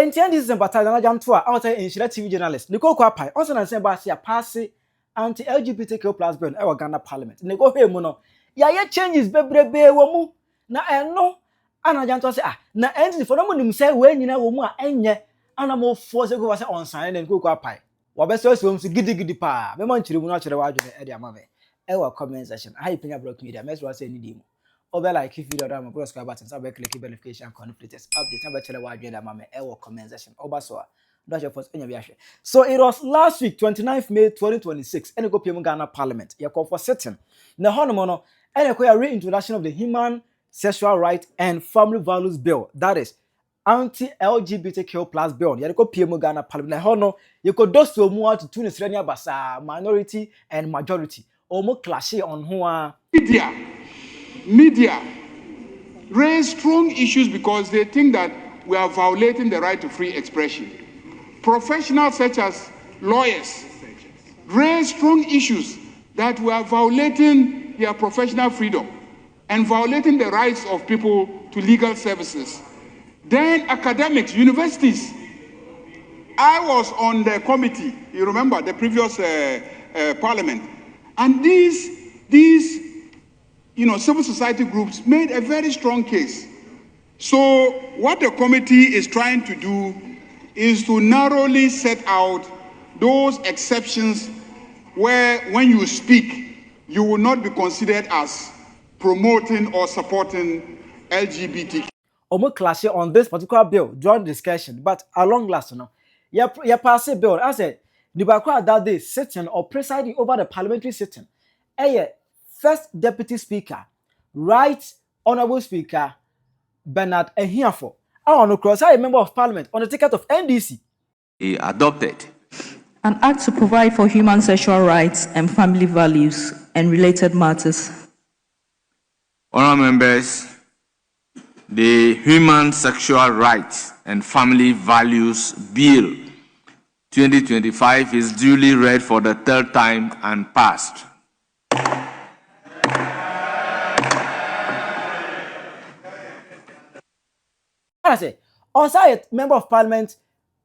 enti this is Batalana Jantua, I was an TV journalist. Nico Kwapai, also an Asɛm a pass anti-LGBTQ plus bill in Ghana Parliament. Nego he mono. Ya changes bebrebe womu. Na eno ana Jantua say na enti for no nim say we nyina womu a enye ana mo force go say on sign and go Kwapai. Wa be so so gidi pa. Me man chire mu na chire wa adwene e de ama me. Ewa comment section. How you PENYAH block media. Mess wa say ni demo. Obe like if video that my subscribe button, so be click notification conflict update. Number chile wa adwene ama me. Ewa comment section. Oba so that's your first. So it was last week, 29th May 2026. And go PM Ghana Parliament. You call for sitting. The honomono and a reintroduction of the Human Sexual Rights and Family Values Bill. That is Anti-LGBTQ plus bill. You go PM Ghana Parliament. Hono you could do so more to tune Israeli basa minority and majority. Almost clashy on who media raise strong issues because they think that we are violating the right to free expression. Professionals such as lawyers raise strong issues that we are violating their professional freedom and violating the rights of people to legal services. Then academics, universities. I was on the committee, you remember, the previous parliament. And these civil society groups made a very strong case. So what the committee is trying to do is to narrowly set out those exceptions where when you speak, you will not be considered as promoting or supporting LGBTQ. Almost clash on this particular bill during discussion, but along last, you pass a bill. I said, the Bakwa that day sitting or presiding over the parliamentary sitting. First Deputy Speaker, Right Honorable Speaker Bernard Ehiafo. I want to cross a member of Parliament on the ticket of NDC. He adopted an act to provide for human sexual rights and family values and related matters. Honourable members, the Human Sexual Rights and Family Values Bill 2025 is duly read for the third time and passed. I say, on member of Parliament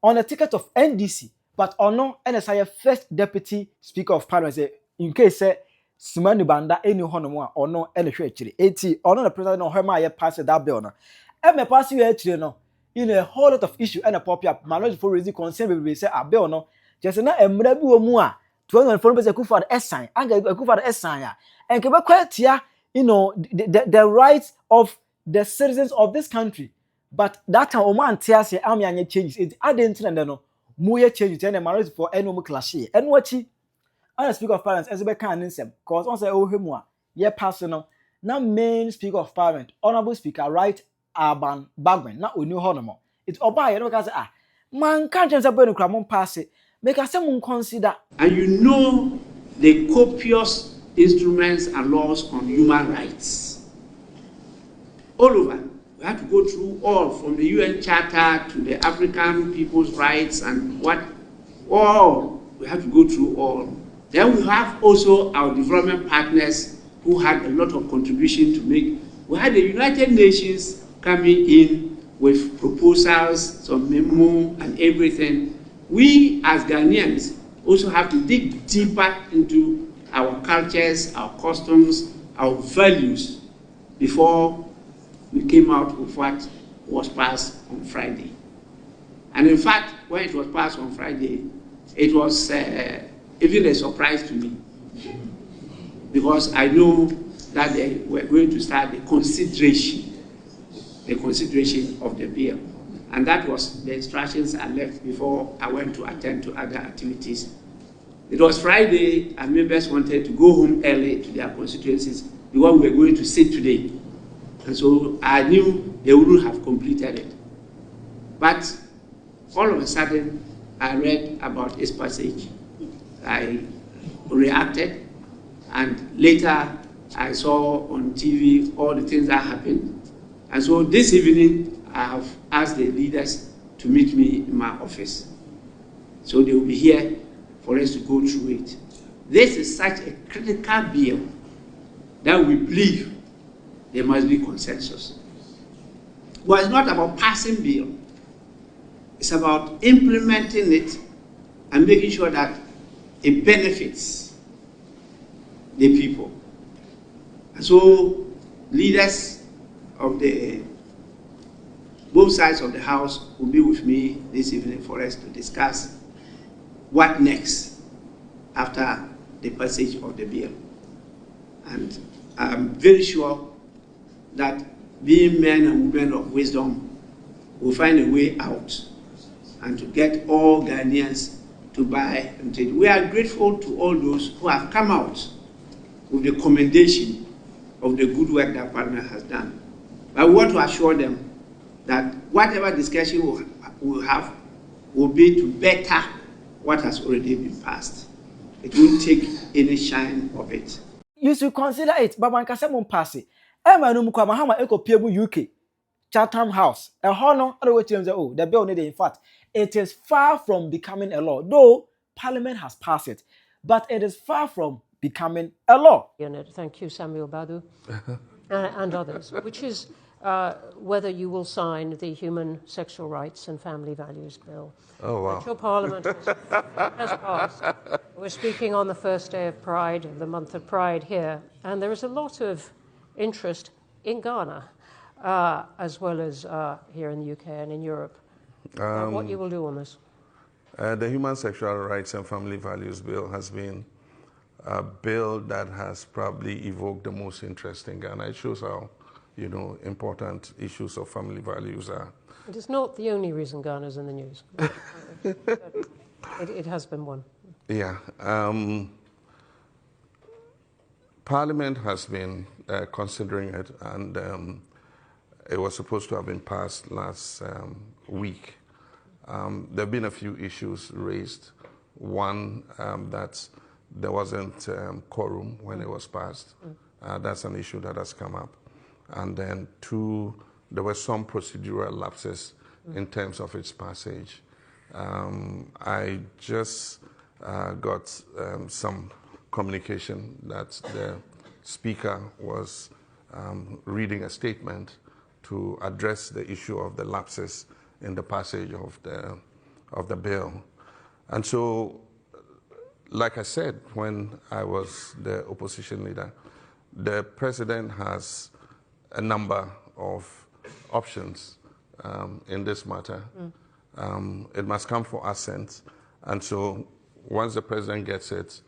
on a ticket of NDC, but on no NSI first Deputy Speaker of Parliament say in case say Sumani Banda any honomo or no any church 80 or no the president or hema ye pass that bill no. And me pass you actually no in a whole lot of issue and a pop up manage for raising concern we say a bill no just na emra bi wo mu a 2024 ku for the sign anga ku for the sign ya and ke be kwatia the rights of the citizens of this country. But that time, Oman Tiasi, Amianya changes. It added no Muya changes and marriage for any clashy. And what she, I speak of parents as a can in some, cause on say, oh, him, ye personal. Now, main speaker of parliament, honorable speaker, right, Urban Bagman, not with new honomo. It's Oba, you know, because man can't just burn cramon pass it, make us someone consider. And you know the copious instruments and laws on human rights all over. We have to go through all, from the UN Charter to the African People's Rights and all. We have to go through all. Then we have also our development partners who had a lot of contribution to make. We had the United Nations coming in with proposals, some memo and everything. We as Ghanaians also have to dig deeper into our cultures, our customs, our values before we came out with what was passed on Friday. And in fact, when it was passed on Friday, it was even a surprise to me, because I know that they were going to start the consideration of the bill. And that was the instructions I left before I went to attend to other activities. It was Friday, and members wanted to go home early to their constituencies because we were going to sit today. And so I knew they wouldn't have completed it. But all of a sudden, I read about this passage. I reacted, and later I saw on TV all the things that happened. And so this evening, I have asked the leaders to meet me in my office. So they will be here for us to go through it. This is such a critical bill that we believe there must be consensus. But it's not about passing bill. It's about implementing it and making sure that it benefits the people. And so leaders of both sides of the House will be with me this evening for us to discuss what next after the passage of the bill. And I'm very sure that being men and women of wisdom will find a way out and to get all Ghanaians to buy and trade. We are grateful to all those who have come out with the commendation of the good work that Parliament has done. But we want to assure them that whatever discussion we'll have will be to better what has already been passed. It won't take any shine of it. You should consider it, but one can say, Mompasi. Emma no mukwa Mahama eko piebu UK Chatham House. A honor, other way to say, oh, the bill needed. In fact, it is far from becoming a law, though Parliament has passed it, but it is far from becoming a law. Thank you, Samuel Badu, and others, which is whether you will sign the Human Sexual Rights and Family Values Bill. Oh, wow. Which your Parliament has passed. We're speaking on the first day of Pride, of the month of Pride here, and there is a lot of interest in Ghana, as well as here in the UK and in Europe. What you will do on this? The Human Sexual Rights and Family Values Bill has been a bill that has probably evoked the most interest in Ghana. It shows how, important issues of family values are. It is not the only reason Ghana's in the news. It has been one. Yeah. Parliament has been considering it, and it was supposed to have been passed last week. There have been a few issues raised. One, that there wasn't quorum when it was passed. That's an issue that has come up. And then two, there were some procedural lapses in terms of its passage. I just got some communication that the Speaker was reading a statement to address the issue of the lapses in the passage of the bill. And so, like I said, when I was the opposition leader, the President has a number of options in this matter. It must come for assent. And so once the President gets it,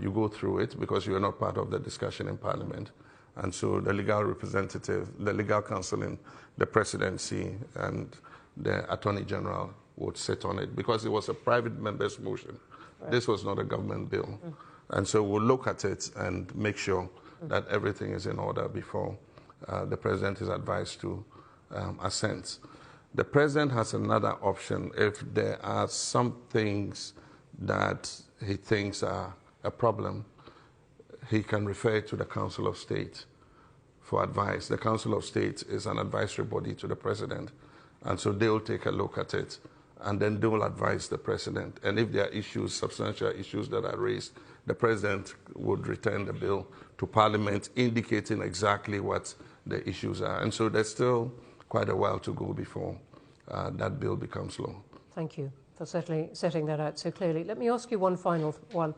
you go through it because you are not part of the discussion in Parliament. And so the legal representative, the legal counsel in the Presidency and the Attorney General would sit on it because it was a private member's motion. Right. This was not a government bill. And so we'll look at it and make sure that everything is in order before the President is advised to assent. The President has another option if there are some things that he thinks are a problem. He can refer to the Council of State for advice. The Council of State is an advisory body to the President, and so they will take a look at it, and then they will advise the President. And if there are issues, substantial issues that are raised, the President would return the bill to Parliament, indicating exactly what the issues are. And so there's still quite a while to go before that bill becomes law. Thank you for setting that out so clearly. Let me ask you one final one,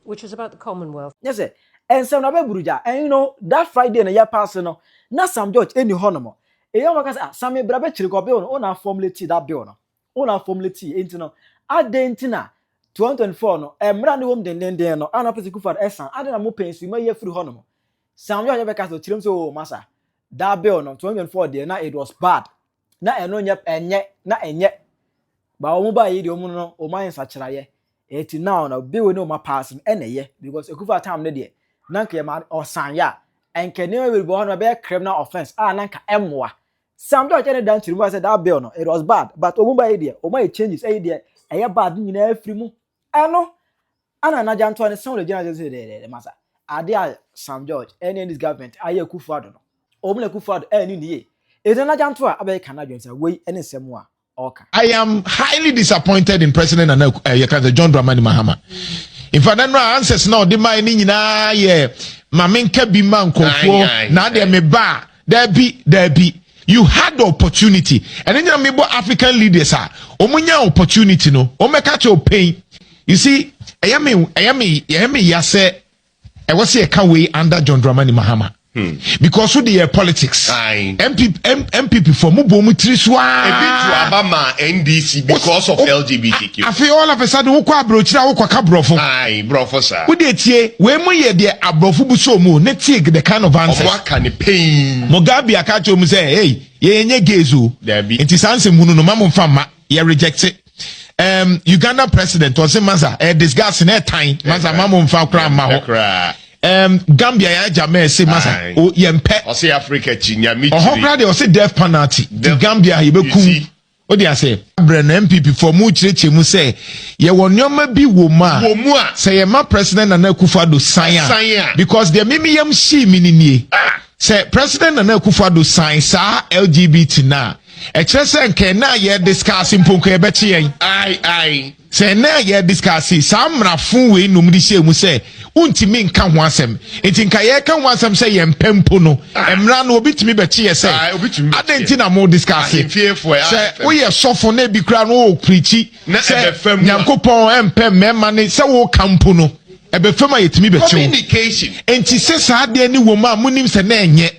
which is about the Commonwealth. Yes, sir. And some Buruja, and that Friday in a year passing, not Sam George any honour. A young worker, Sammy Brabetri bill on our formulity that bill, on our formulity, into at the intina 2024, no, and brand new woman, then no, and a particular for Essan, I don't know pains, you may hear through honour. Sam George ever cast the children so, Massa. That bill, no, 2024, dear, now it was bad. Not a no yep, and yet. But I mobile idiom, or mine such a year. 80 now, no, bill no my passing any year, because a good time, the dear. Nanka or Sanya, and can never be born a bare criminal offense. Nanka Emwa. Sam George ended down to remove that bill, no, it was bad, but Omba idea, or my changes idea, a bad in every move. I know. Anna Jantua and some of the generals said, the master. Adia Sam George, any in this government, I hear Kufado. Omla Kufado, any in the year. Is an Jantua, Abbey Canadians away any semua. I am highly disappointed in President John Mahama. In fact, no answers now. The my yeah, Maminka be man confo. Now they me ba. There be. You had the opportunity. And then you know, African leaders are omunya opportunity no. Omeka cho pain. You see, ayami yase I was here can we under John Mahama. Because who the politics MPP for Mubomu Triswa NDC because of LGBTQ. I feel all of a sudden who abrochira who kabrofo. Aye, brofo sir. Who dey tie we mu ye de abrofu buso mu ne take the kind of answer. What can pain? Mugabe akacho mu say hey ye enye gezu. Enti sanse munu no mamu fama ye reject it. Uganda president was maza discuss in time maza mamu mfa kra ma ho. Gambia ya jame say masa o yempe o say Africa chinya mi o hokra de o say death penalty the Gambia ye bekum o dey say brand MPP for mu chireche mu say ye wonyoma bi wo ma say ye ma president Nana Akufo-Addo sign because the mimi yam shi minini say president Nana Akufo-Addo sign sa LGBT na e kire say nke na ye discuss mponko ye beche yen ai say na ye discuss sa mrafun we numdi she mu say untimi nka ho asem enti nka ye ka ho asem say ye mpempo no emra no obitimi beche ye say adenti na mo discuss say we ye sofo na bi kra no o preachi say nyankopon empem mema ne say wo kampo no ebefem ayetimi beche communication enti say sa de ni wo ma munim se na enye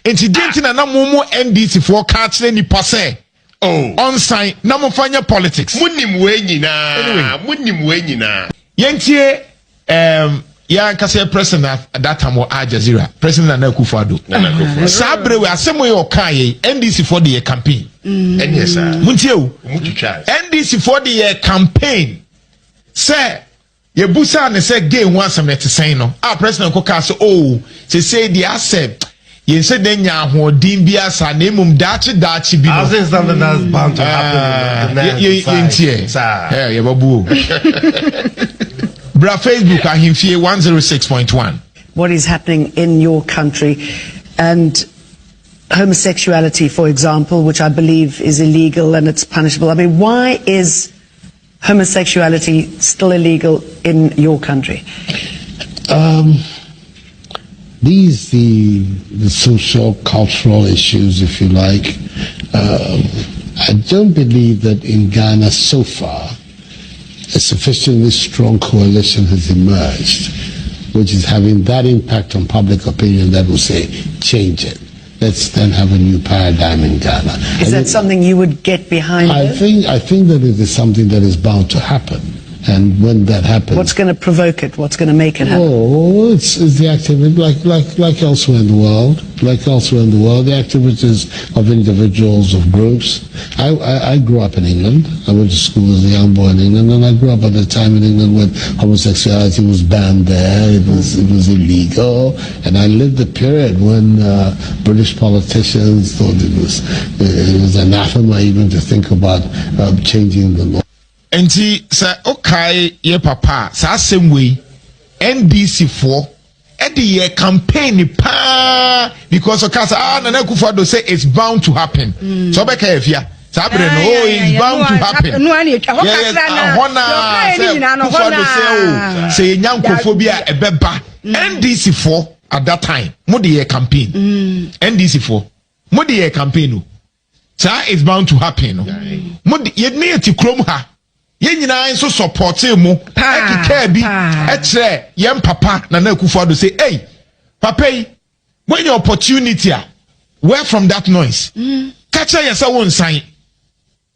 enti denti na mo NDC for ka kire ni pase on sign na mo fanya politics munim we nyina yentie ya nkase president at that time or Al Jazeera president Nana Akufo-Addo sabre we asem we okaye NDC for the campaign yes sir muntie o NDC for the campaign say ye busa ne say gay one some let say no president ko ka say say the asset ye say den nya hodin bi asa na emum dachi bi no I think something that's bound to happen yentie ye babu Bra Facebook ahimfie 106.1. What is happening in your country and homosexuality, for example, which I believe is illegal and it's punishable. I mean, why is homosexuality still illegal in your country? These the social cultural issues, if you like. I don't believe that in Ghana so far a sufficiently strong coalition has emerged, which is having that impact on public opinion that will say, change it. Let's then have a new paradigm in Ghana. Is that something you would get behind? I think that it is something that is bound to happen. And when that happens, what's going to provoke it? What's going to make it happen? Oh, it's the activity, like elsewhere in the world. Like elsewhere in the world, the activities of individuals, of groups. I grew up in England. I went to school as a young boy in England, and I grew up at a time in England when homosexuality was banned there. It was illegal, and I lived a period when British politicians thought it was anathema even to think about changing the law. Enti sa okay ye papa sa same way NDC for the year campaign pa because okasa Nana Akufo-Addo say it's bound to happen. So beka efia sa bre no it's bound to happen. Say nyankofobia ebeba NDC for at that time mo the year campaign NDC for mo the year campaign sa it's bound to happen. Mo ye ne ti krom ha Yenina so support mu ekeka bi ekre yem papa Nana Akufo-Addo say hey papa when your opportunity where from that noise catch yourself one sign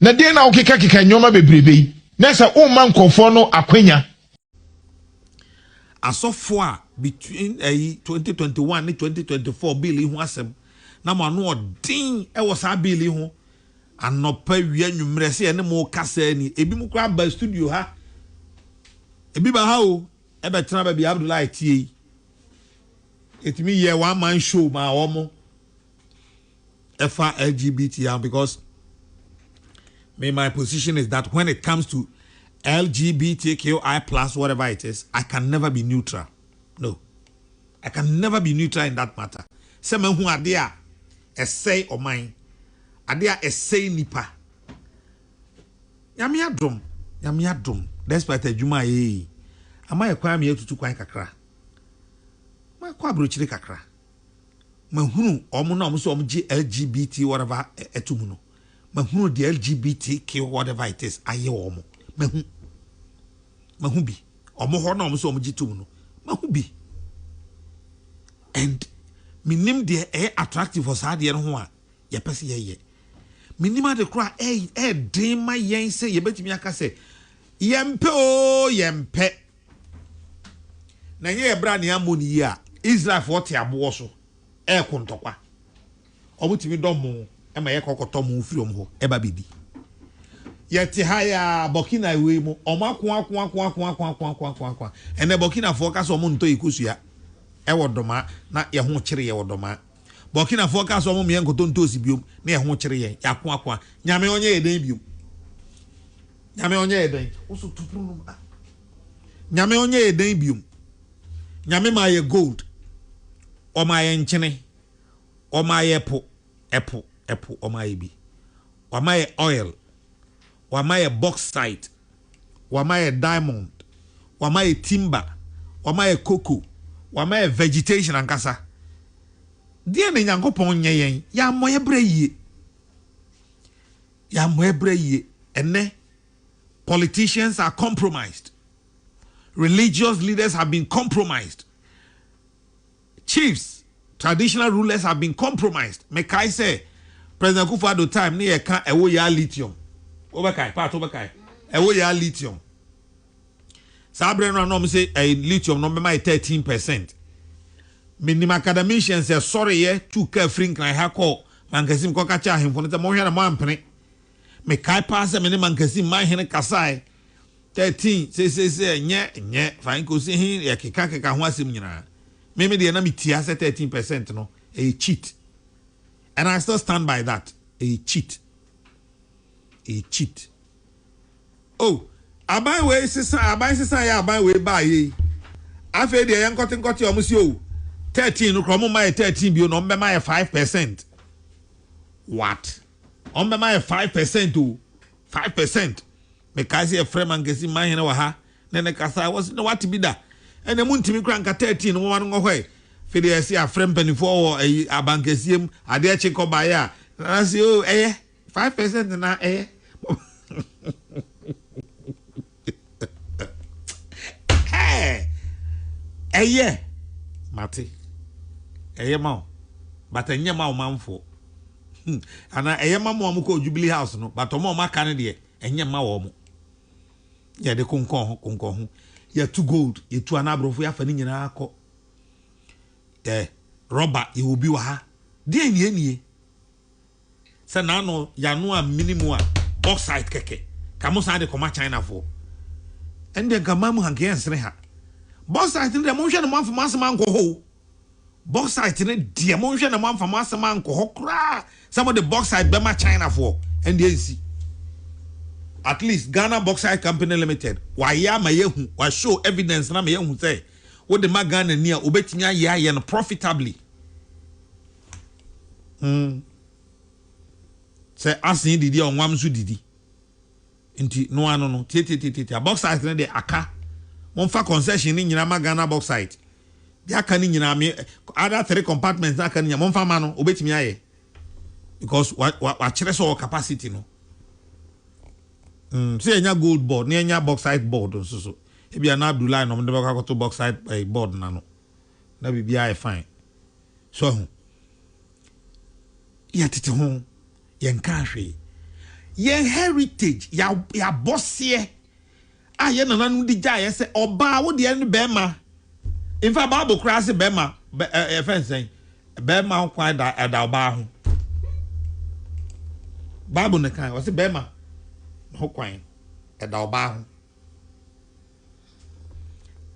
na dey na okeka nyoma bebrebe na say o man konfo no akwanya asofo a between 2021 and 2024 bill hu asem na mo no odin e wo sa bill hu anopa wi anwumre se ene mo kasa ni ebi mu kra ba studio ha ebi ba ha o e be tena ba bi Abdullahi tie etimi ye one man show ma omo efa LGBT because my position is that when it comes to LGBTQI plus whatever it is, I can never be neutral. No, I can never be neutral in that matter. Someone who are there a say or mine. Adia essay nipa. Yami adom. Despite a juma ye. Am I a crime here to kwan kakra? My kwa brochire kakra. mahunu omo na omo so omo LGBT whatever etumu no mahunu the LGBTQ whatever it is aye omo mahu bi omo ho na omo so omo gitumu no mahu bi and minim de attractive for sad ye no ho a ye pese ye minim ade kra den ma yen se ye betimi aka se yempe na ye bra ne amoni yi a Israel for te abo so kontokwa obutimi domo e ma ye kokoto mu firi om ho e ba bedi ye te haya Burkina we mu omako ene Burkina for ka so mo nto ikosua e wodoma na ye ho kire ye wodoma Burkina for ka so mo me nkoto nto osibiom na ye ho kire ye yakwa nyame onye eden biom nyame onye eden oso tupuru no nyame onye eden biom nyame ma ye gold o ma ye nchene o ma ye epo o ma ye bi o ma ye oil o ma ye bauxite o ma ye diamond o ma ye timber o ma ye cocoa o ma ye vegetation ankasa die ne nyankopon nye yen ya moye bre yie ene politicians are compromised. Religious leaders have been compromised. Chiefs, traditional rulers have been compromised. Mekai say, President Kufuor time ni eka ewo ya lithium. Obekai, part obekai. Ewo ya lithium. Sabre no no say lithium no be my 13%. Minimum academicians say sorry ye two free kan ha call man kasim ko kacha hemfo no mo hwe na mo ampene. Mekai pass me man kasim man hene kasai 13 say nye fine ko say hin ya keka ho asem nyina me de na metia say 13% no a cheat and I still stand by that a cheat oh aban we sisa ya aban we ba yi afa de yan kote o mo si o 13 no kromo ma 13 bi no mbe ma 5%. What? On be my 5% to 5%. Because a friend and gesi man in ha. Nene kasa was no what to be that. And the moon to me crank 13 one away. Fedia see a friend penny for a bankesium, a dear chick by ya. I see oh 5% na Hey Mati. Ma. But a nyama man for. Ana eyema mo amuko Jubilee House no but omo maka ne de enyema wo mo ye de konkon ho ye to gold ye to anabrofo ya fa ni nyina akọ rubber ye obi wa ha de enie se na no ya no a minimum a bauxite keke kamo sa de koma China for ende gamamu hanke ensre ha bauxite de mo hwe no manfo masema anko ho bauxite ne de mo hwe no manfo masema anko ho kra. Some of the bauxite Bema China for and the NC. At least Ghana Bauxite Company Limited. Why ya mayehu? Why show evidence na mayehu say what the Ghana near ubetinya ya yen profitably. Say asin didi on wamsu didi. Inti no ano no tete bauxite ne de aka. Monfa concession ni nyina ma Ghana Bauxite. They aka ni nyina me other 3 compartments na aka ni monfa ma no ubetinya ye. Because what so capacity no. Say enya gold board, ni enya bauxite board so. Ebi na Abdullah no mde baka to bauxite board na no. Na bibia fine. So ya tete ho ye nka hwe. Ye heritage ya bossie. Ye nanu di ja ye se oba wo de ne bema. In fact Bible crass bema fence bema kwa da oba ho. Bible ne kan was bema ho kwan da oba ho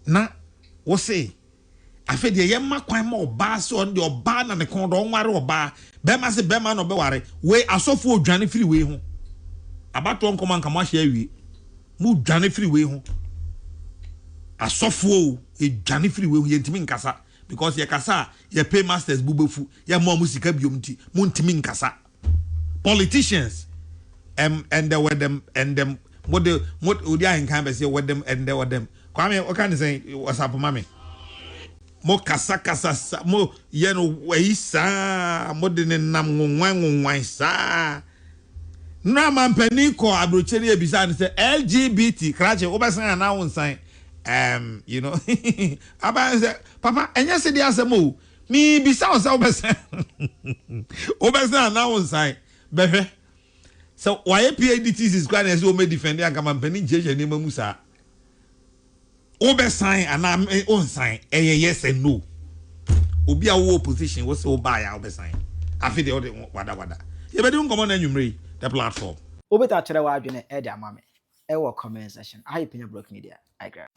na wo se afi de ye ma kwan ma oba so on de oba na ne kon do nware oba bema se bema no be ware we asofo odwane firi we ho abato nkoma nka ma hye awie mu dwane firi we ho asofo edwane firi we ho ye ntimi nkasa because ye kasa ye pay masters bubefu ye mo musika biom ti mu ntimi nkasa. Politicians and there were them and them what would I can say with them and there were them. Kwame, what can you say? What's up, mommy? mo kasa mo ye no wei saa mo de ne nam nwan saa na mampani ko abrocheri ebisa ne say LGBT krache obesan na wonsan you know aba say papa enya se dia asem o mi bisa o say obesan na wonsan behwe so why PhD thesis kwa na say o me defend aka mampani jeje ne mamu saa obesan ana onsan yes and no obi a wo opposition wo say oba ya obesan afi de wada ye be dum komo na nwumre the platform obeta chere wa adwene e de amame e wo comment section I PENYAH Block Media I grab